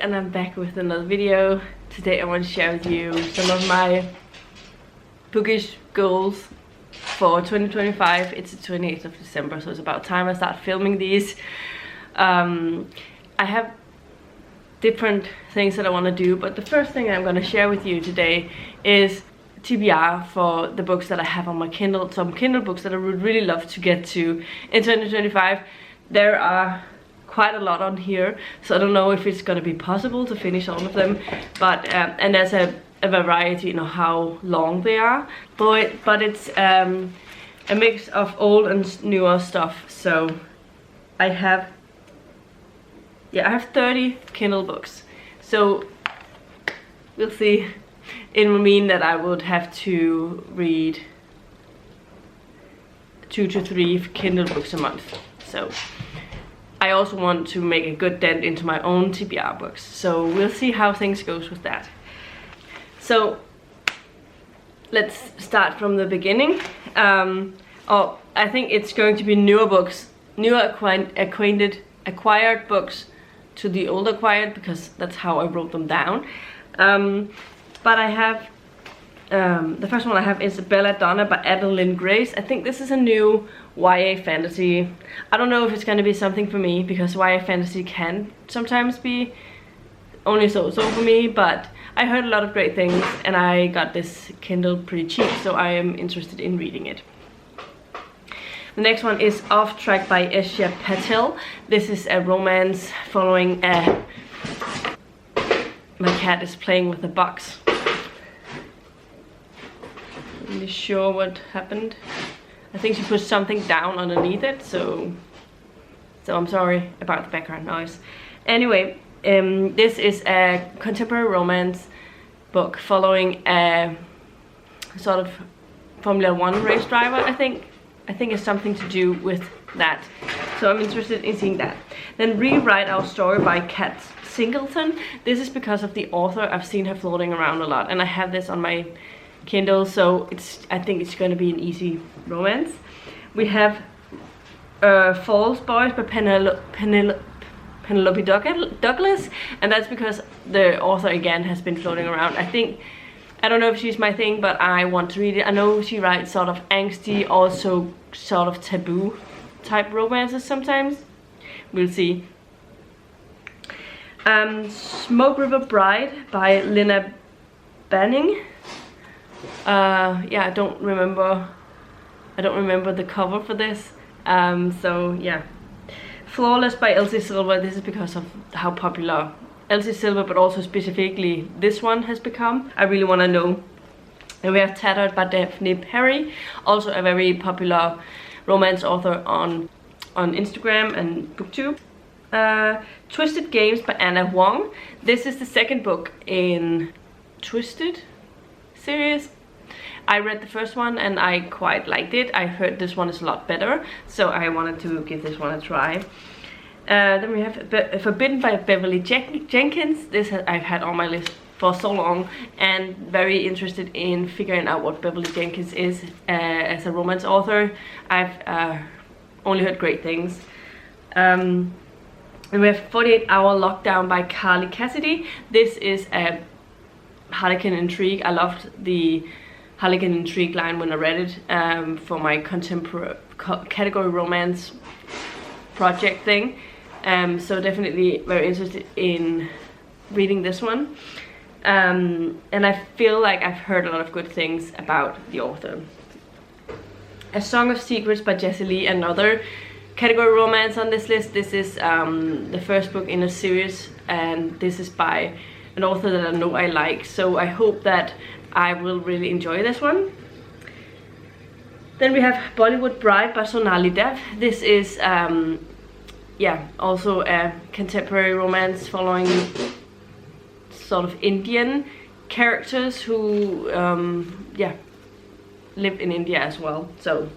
and I'm back with another video. Today I want to share with you some of my bookish goals for 2025. It's the 28th of December, so it's about time I start filming these. I have different things that I want to do, but the first thing I'm going to share with you today is TBR for the books that I have on my Kindle. Some Kindle books that I would really love to get to in 2025. There are quite a lot on here, so I don't know if it's going to be possible to finish all of them, but and there's a variety, you know, how long they are, but it's a mix of old and newer stuff. So I have 30 Kindle books, so we'll see. It will mean that I would have to read 2 to 3 Kindle books a month. So I also want to make a good dent into my own TBR books, so we'll see how things goes with that. So let's start from the beginning. I think it's going to be newer books, acquired books to the old acquired, because that's how I wrote them down. But I have the first one I have is Belladonna by Adeline Grace. I think this is a new YA fantasy. I don't know if it's going to be something for me, because YA fantasy can sometimes be only so for me, but I heard a lot of great things and I got this Kindle pretty cheap, so I am interested in reading it. The next one is Off Track by Esha Patel. This is a romance following a... My cat is playing with a box. Not really sure what happened. I think she put something down underneath it, so I'm sorry about the background noise. Anyway, this is a contemporary romance book following a sort of Formula 1 race driver. I think it's something to do with that, so I'm interested in seeing that. Then Rewrite Our Story by Kat Singleton. This is because of the author. I've seen her floating around a lot, and I have this on my Kindle, so I think it's going to be an easy romance. We have False Boys by Penelope Douglas, and that's because the author again has been floating around. I don't know if she's my thing, but I want to read it. I know she writes sort of angsty, also sort of taboo type romances sometimes. We'll see. Smoke River Bride by Lena Banning. I don't remember the cover for this. So yeah. Flawless by Elsie Silver. This is because of how popular Elsie Silver, but also specifically this one, has become. I really want to know. And we have Tattered by Daphne Perry, also a very popular romance author on Instagram and BookTube. Twisted Games by Anna Wong. This is the second book in Twisted series. I read the first one and I quite liked it. I heard this one is a lot better, so I wanted to give this one a try. Then we have Forbidden by Beverly Jenkins. This I've had on my list for so long, and very interested in figuring out what Beverly Jenkins is as a romance author. I've only heard great things. And we have 48-Hour Lockdown by Carly Cassidy. This is a Harlequin Intrigue. I loved the Harlequin Intrigue line when I read it for my contemporary category romance project thing. So definitely very interested in reading this one. And I feel like I've heard a lot of good things about the author. A Song of Secrets by Jessie Lee, another category romance on this list. This is the first book in a series, and this is by an author that I know I like, so I hope that I will really enjoy this one. Then we have Bollywood Bride by Sonali Dev. This is also a contemporary romance following sort of Indian characters who live in India as well. So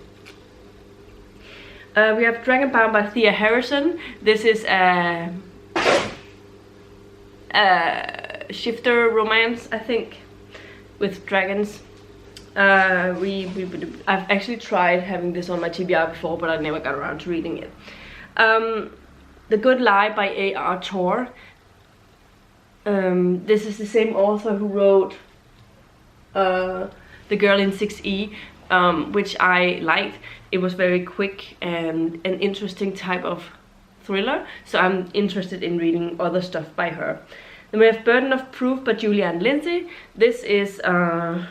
we have Dragonbound by Thea Harrison. This is a shifter romance, I think, with dragons. I've actually tried having this on my TBR before, but I never got around to reading it. The Good Lie by A.R. Tor. This is the same author who wrote The Girl in 6E, which I liked. It was very quick and an interesting type of thriller, so I'm interested in reading other stuff by her. Then we have Burden of Proof by Julianne Lindsay. This is a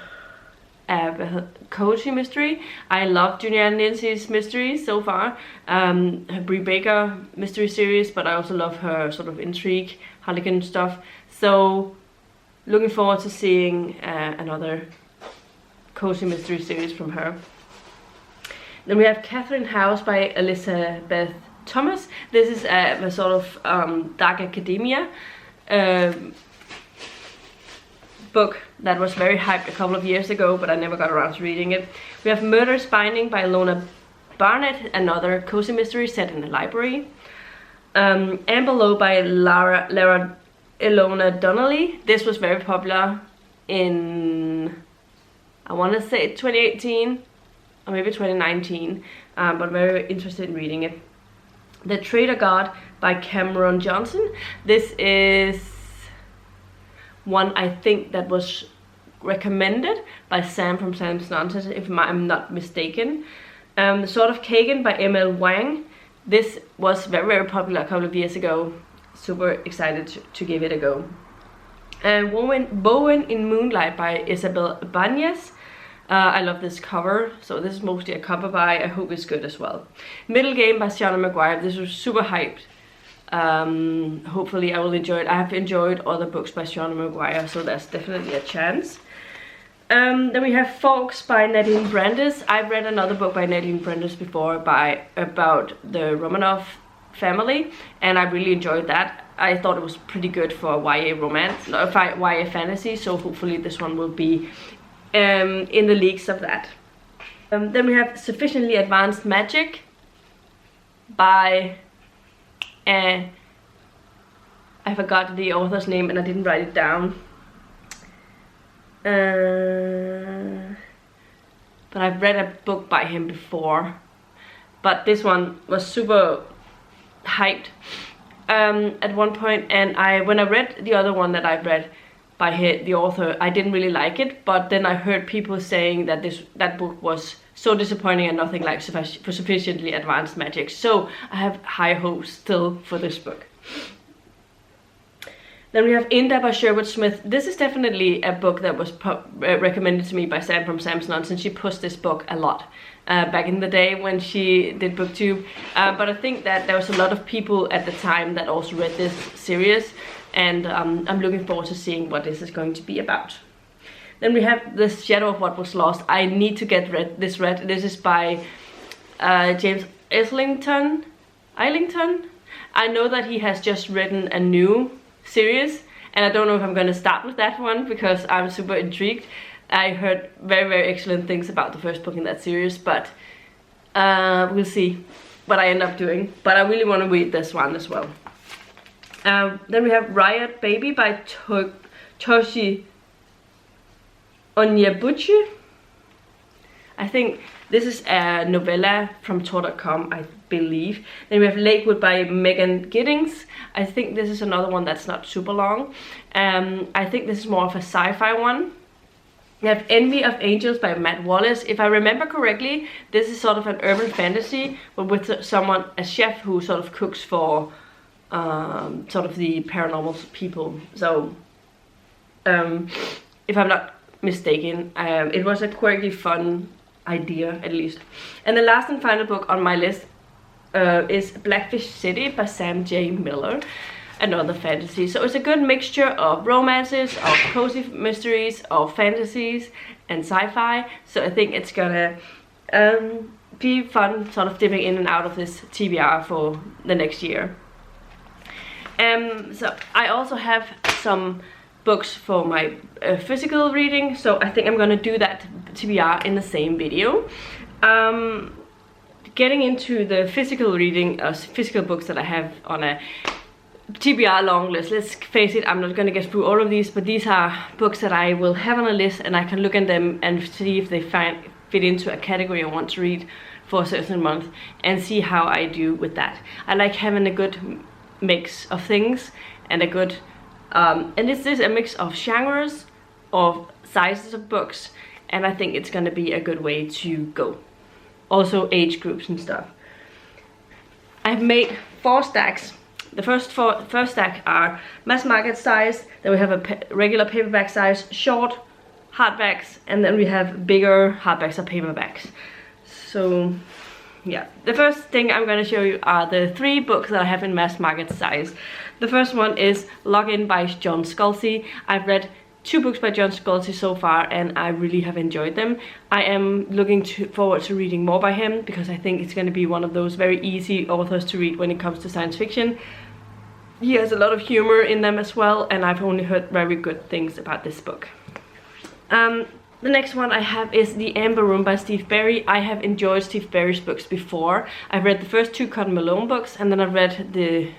cozy mystery. I love Julianne Lindsay's mysteries so far. Her Brie Baker mystery series, but I also love her sort of intrigue, Harlequin stuff. So looking forward to seeing another cozy mystery series from her. Then we have Catherine House by Elizabeth Thomas. This is a sort of dark academia book that was very hyped a couple of years ago, but I never got around to reading it. We have Murder's Binding by Lona Barnett, another cozy mystery set in a library. Amber Low by Lara Ilona Donnelly. This was very popular in, I want to say 2018 or maybe 2019, but very interested in reading it. The Traitor God by Cameron Johnson. This is one I think that was recommended by Sam from Sam's Nonsense, if I'm not mistaken. The Sword of Kagan by M.L. Wang. This was very, very popular a couple of years ago. Super excited to give it a go. Bowen in Moonlight by Isabel Ibanez. I love this cover, so this is mostly a cover buy. I hope it's good as well. Middle Game by Sienna Maguire. This was super hyped. Hopefully I will enjoy it. I have enjoyed other books by Sienna Maguire, so there's definitely a chance. Then we have Forks by Nadine Brandes. I've read another book by Nadine Brandes before about the Romanov family, and I really enjoyed that. I thought it was pretty good for YA romance, YA fantasy, so hopefully this one will be in the leagues of that. Then we have Sufficiently Advanced Magic by I forgot the author's name and I didn't write it down. But I've read a book by him before. But this one was super hyped at one point, and when I read the other one that I've read by the author, I didn't really like it, but then I heard people saying that that book was so disappointing and nothing like for Sufficiently Advanced Magic. So I have high hopes still for this book. Then we have Inda by Sherwood Smith. This is definitely a book that was recommended to me by Sam from Sam's Nonsense. She pushed this book a lot back in the day when she did BookTube. But I think that there was a lot of people at the time that also read this series, and I'm looking forward to seeing what this is going to be about. Then we have The Shadow of What Was Lost. I need to get this read. This is by James Islington. I know that he has just written a new series, and I don't know if I'm going to start with that one because I'm super intrigued. I heard very, very excellent things about the first book in that series, but we'll see what I end up doing. But I really want to read this one as well. Then we have Riot Baby by Toshi Onyebuchi. I think this is a novella from Tor.com, I believe. Then we have Lakewood by Megan Giddings. I think this is another one that's not super long. I think this is more of a sci-fi one. We have Envy of Angels by Matt Wallace. If I remember correctly, this is sort of an urban fantasy, but with a chef who sort of cooks for sort of the paranormal people. So, if I'm not mistaken, it was a quirky, fun idea at least. And the last and final book on my list is Blackfish City by Sam J. Miller, another fantasy. So it's a good mixture of romances, of cozy mysteries, of fantasies and sci-fi. So I think it's gonna be fun sort of dipping in and out of this TBR for the next year. So I also have some books for my physical reading, so I think I'm gonna do that TBR in the same video. Getting into the physical reading, physical books that I have on a TBR long list. Let's face it, I'm not gonna get through all of these, but these are books that I will have on a list, and I can look at them and see if they fit into a category I want to read for a certain month, and see how I do with that. I like having a good mix of things and a good And this is a mix of genres, of sizes of books, and I think it's gonna be a good way to go. Also age groups and stuff. I've made 4 stacks. The first stack are mass market size, then we have a regular paperback size, short hardbacks, and then we have bigger hardbacks or paperbacks. So yeah, the first thing I'm going to show you are the 3 books that I have in mass market size. The first one is Login by John Scalzi. I've read 2 books by John Scalzi so far, and I really have enjoyed them. I am looking forward to reading more by him, because I think it's going to be one of those very easy authors to read when it comes to science fiction. He has a lot of humor in them as well, and I've only heard very good things about this book. The next one I have is The Amber Room by Steve Berry. I have enjoyed Steve Berry's books before. I've read the first 2 Cotton Malone books, and then I've read the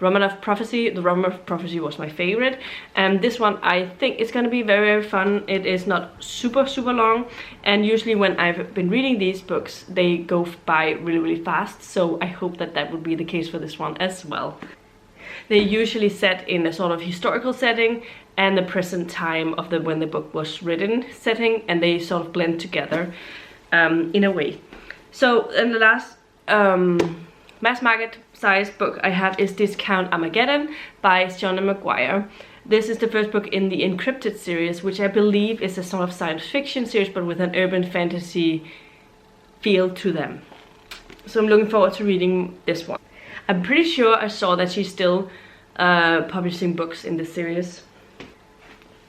Romanov Prophecy. The Romanov Prophecy was my favorite, and this one I think is going to be very, very fun. It is not super long, and usually when I've been reading these books they go by really, really fast, so I hope that that will be the case for this one as well. They're usually set in a sort of historical setting and the present time of when the book was written setting, and they sort of blend together in a way. So, and the last mass market size book I have is Discount Armageddon by Sean McGuire. This is the first book in the Encrypted series, which I believe is a sort of science fiction series but with an urban fantasy feel to them. So I'm looking forward to reading this one. I'm pretty sure I saw that she's still publishing books in this series.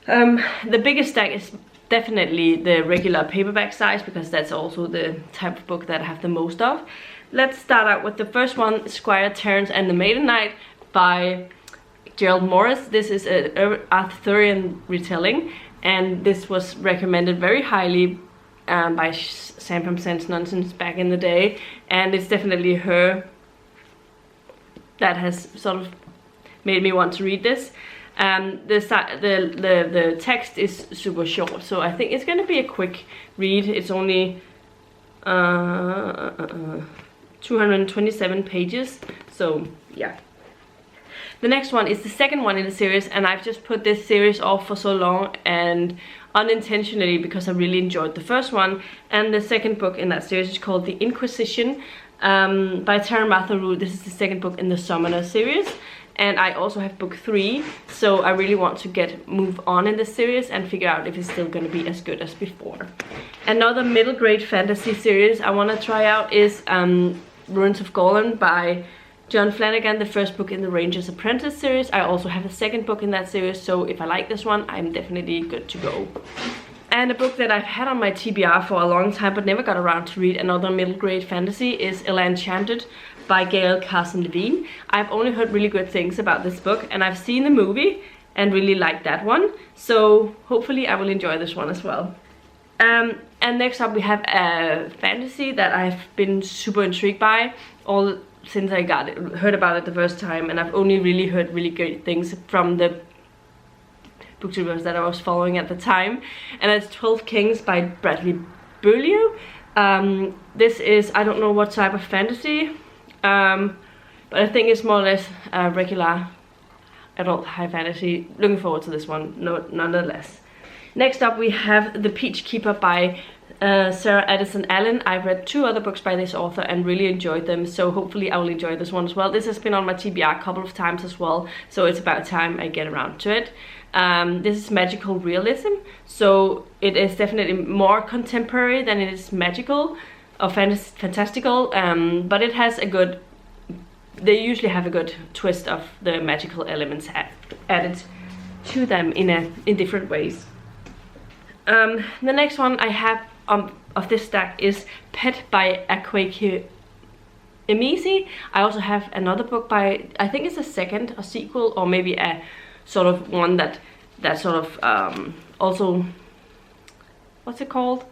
The biggest stack is definitely the regular paperback size, because that's also the type of book that I have the most of. Let's start out with the first one, Squire Terence and the Maiden Knight by Gerald Morris. This is an Arthurian retelling, and this was recommended very highly by Sam from Sense Nonsense back in the day, and it's definitely her that has sort of made me want to read this. The text is super short, so I think it's going to be a quick read. It's only 227 pages, so yeah. The next one is the second one in the series, and I've just put this series off for so long, and unintentionally, because I really enjoyed the first one. And the second book in that series is called The Inquisition by Taran Matharu. This is the second book in the Summoner series, and I also have book 3, so I really want to move on in this series and figure out if it's still going to be as good as before. Another middle grade fantasy series I want to try out is Ruins of Golan by John Flanagan, the first book in the Ranger's Apprentice series. I also have a second book in that series, so if I like this one, I'm definitely good to go. And a book that I've had on my TBR for a long time but never got around to read, another middle grade fantasy, is Ella Enchanted by Gail Carson Levine. I've only heard really good things about this book, and I've seen the movie and really liked that one, so hopefully I will enjoy this one as well. And next up we have a fantasy that I've been super intrigued by all since I heard about it the first time, and I've only really heard really great things from the booktubers that I was following at the time, and it's 12 Kings by Bradley Beaulieu. This is, I don't know what type of fantasy, but I think it's more or less regular adult high fantasy. Looking forward to this one nonetheless. Next up we have The Peach Keeper by Sarah Addison Allen. I've read 2 other books by this author and really enjoyed them, so hopefully I will enjoy this one as well. This has been on my TBR a couple of times as well, so it's about time I get around to it. This is magical realism, so it is definitely more contemporary than it is magical or fantastical, but it has a good, they usually have a good twist of the magical elements added to them in different ways. The next one I have of this stack is Pet by Akwaeke Emisi. I also have another book by, I think it's a sequel, or maybe a sort of one that sort of also, what's it called?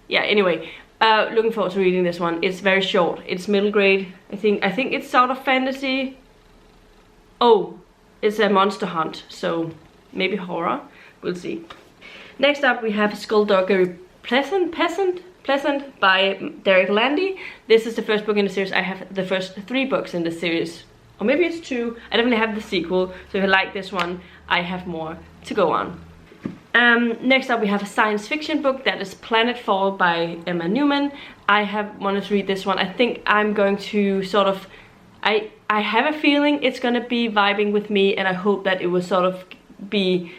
Yeah, anyway, looking forward to reading this one. It's very short. It's middle grade. I think it's sort of fantasy. Oh, it's a monster hunt, so maybe horror. We'll see. Next up we have Skullduggery Pleasant by Derek Landy. This is the first book in the series. I have the first 3 books in the series or maybe it's 2. I definitely have the sequel, so if you like this one, I have more to go on. Next up we have a science fiction book that is Planetfall by Emma Newman. I have wanted to read this one. I think I'm going to sort of, I have a feeling it's gonna be vibing with me, and I hope that it will sort of be,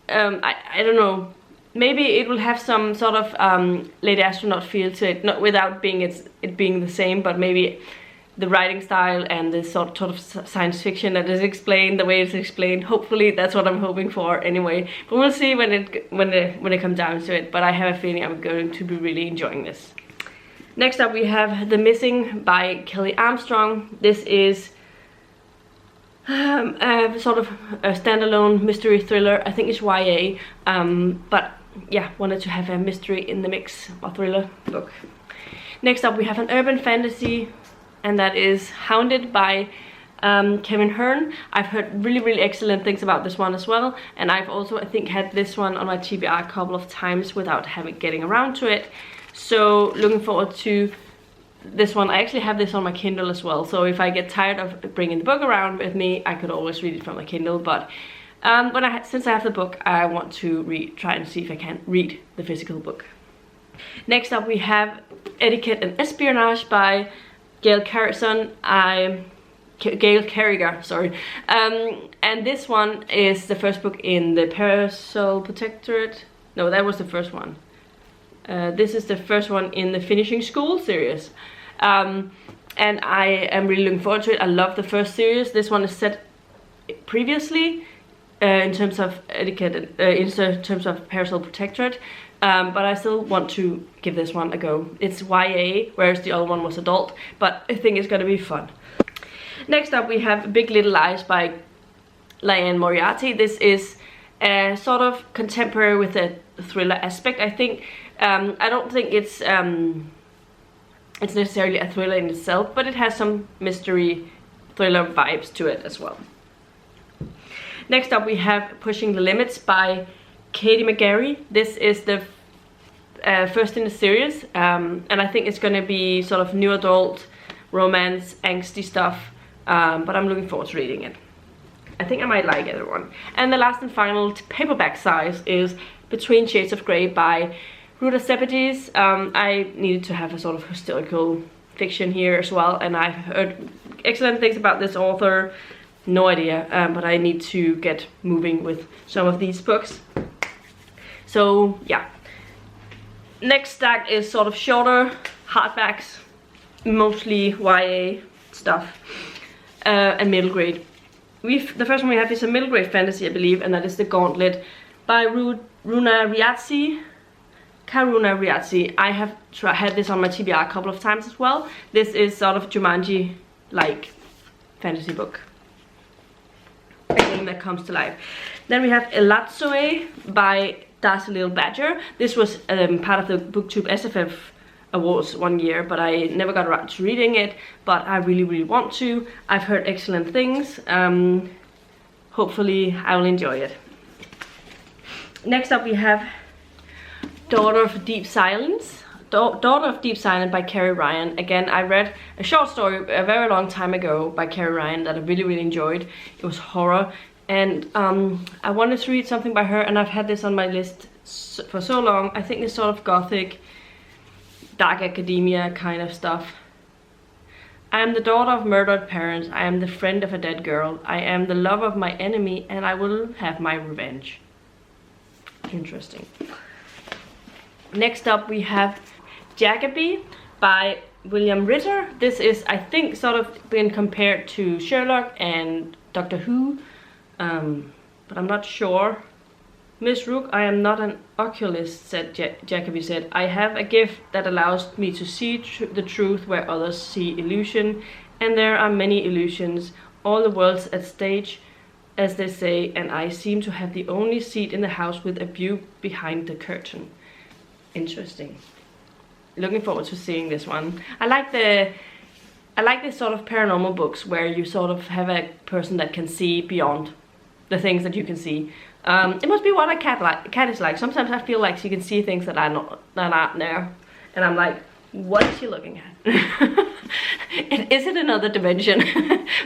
I don't know, maybe it will have some sort of Lady Astronaut feel to it, not without being it being the same, but maybe the writing style and the sort of science fiction that is explained, the way it's explained. Hopefully that's what I'm hoping for anyway. But we'll see when it comes down to it. But I have a feeling I'm going to be really enjoying this. Next up we have The Missing by Kelly Armstrong. This is sort of a standalone mystery thriller. I think it's YA, but yeah, wanted to have a mystery in the mix, a thriller book. Next up we have an urban fantasy, and that is Hounded by Kevin Hearn. I've heard really excellent things about this one as well, and I've also, I think, had this one on my TBR a couple of times without getting around to it. So looking forward to this one. I actually have this on my Kindle as well, so if I get tired of bringing the book around with me, I could always read it from my Kindle. But since I have the book, I want to try and see if I can read the physical book. Next up we have Etiquette and Espionage by Gail Carriger, sorry. And this one is the first book in the Parasol Protectorate. No, that was the first one. This is the first one in the Finishing School series. And I am really looking forward to it. I love the first series. This one is set previously in terms of etiquette, in terms of Parasol Protectorate. But I still want to give this one a go. It's YA, whereas the other one was adult, but I think it's gonna be fun. Next up we have Big Little Lies by Liane Moriarty. This is sort of contemporary with a thriller aspect, I think. I don't think it's necessarily a thriller in itself, but it has some mystery thriller vibes to it as well. Next up we have Pushing the Limits by Katie McGarry. This is the first in the series, and I think it's gonna be sort of new adult romance, angsty stuff, but I'm looking forward to reading it. I think I might like everyone. And the last and final paperback size is Between Shades of Grey by Ruta Sepetys. I needed to have a sort of historical fiction here as well, and I've heard excellent things about this author. No idea, but I need to get moving with some of these books. So yeah, next stack is sort of shorter hardbacks, mostly YA stuff, and middle grade. The first one we have is a middle grade fantasy, I believe, and that is The Gauntlet by Karuna Riazzi. I have had this on my TBR a couple of times as well. This is sort of Jumanji-like fantasy book, a game that comes to life. Then we have Elatsue by Darcy Little Badger. This was part of the BookTube SFF Awards one year, but I never got around to reading it, but I really want to. I've heard excellent things. Hopefully I will enjoy it. Next up we have Daughter of Deep Silence. Daughter of Deep Silence by Carrie Ryan. Again, I read a short story a very long time ago by Carrie Ryan that I really enjoyed. It was horror, and I wanted to read something by her, and I've had this on my list for so long. I think it's sort of gothic, dark academia kind of stuff. I am the daughter of murdered parents. I am the friend of a dead girl. I am the lover of my enemy, and I will have my revenge. Interesting. Next up we have Jacobi by William Ritter. This is, I think, sort of been compared to Sherlock and Doctor Who, but I'm not sure. Miss Rook, I am not an oculist, said Jacobi said. I have a gift that allows me to see the truth where others see illusion, and there are many illusions, all the world's at stage, as they say, and I seem to have the only seat in the house with a view behind the curtain. Interesting. Looking forward to seeing this one. I like this sort of paranormal books where you sort of have a person that can see beyond the things that you can see. It must be what a cat is like. Sometimes I feel like she can see things that are not there, and I'm like, What is she looking at? Is it another dimension?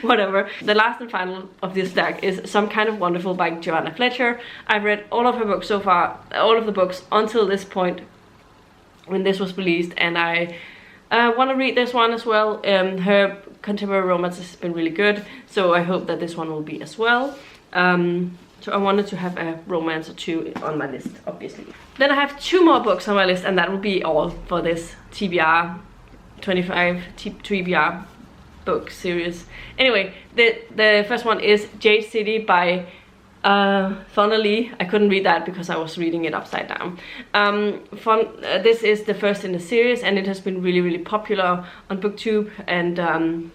Whatever. The last and final of this stack is Some Kind of Wonderful by Joanna Fletcher. I've read all of her books so far, all of the books until this point when this was released, and I want to read this one as well. Her contemporary romance has been really good, so I hope that this one will be as well. So I wanted to have a romance or two on my list, obviously. Then I have 2 more books on my list, and that will be all for this TBR 25 TBR book series. Anyway, the first one is Jade City by Funnily. I couldn't read that because I was reading it upside down. This is the first in the series, and it has been really popular on BookTube and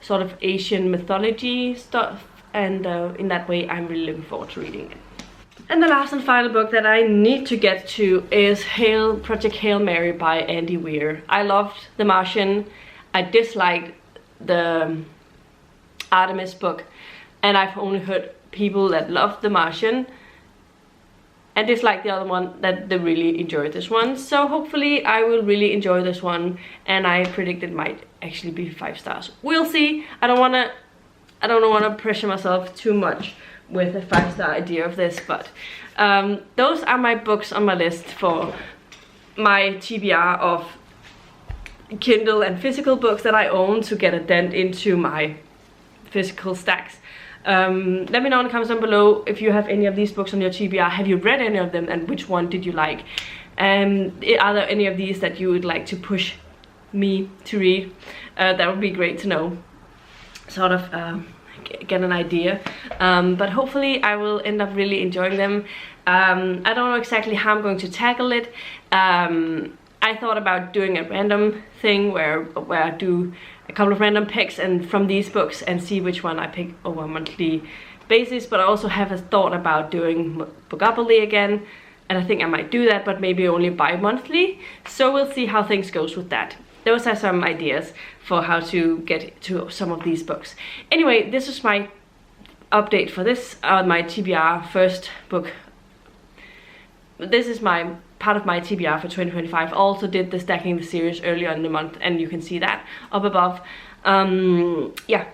sort of Asian mythology stuff, and in that way I'm really looking forward to reading it. And the last and final book that I need to get to is Project Hail Mary by Andy Weir. I loved The Martian. I disliked the Artemis book, and I've only heard people that loved The Martian and disliked the other one that they really enjoyed this one. So hopefully I will really enjoy this one, and I predict it might actually be 5 stars. We'll see. I don't wanna pressure myself too much with a 5-star idea of this, but those are my books on my list for my TBR of Kindle and physical books that I own to get a dent into my physical stacks. Let me know in the comments down below if you have any of these books on your TBR. Have you read any of them, and which one did you like? Are there any of these that you would like to push me to read? That would be great to know, sort of get an idea. But hopefully I will end up really enjoying them. I don't know exactly how I'm going to tackle it. I thought about doing a random thing where I do a couple of random picks and from these books and see which one I pick over a monthly basis, but I also have a thought about doing Bookopoly again, and I think I might do that, but maybe only bi-monthly. So we'll see how things goes with that. Those are some ideas for how to get to some of these books. Anyway, this is my update for this, my TBR first book. This is my part of my TBR for 2025. I also did the stacking the series earlier in the month, and you can see that up above. Yeah.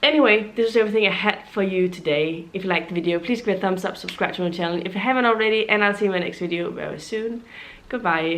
Anyway, this is everything I had for you today. If you liked the video, please give it a thumbs up, subscribe to my channel if you haven't already, and I'll see you in my next video very soon. Goodbye.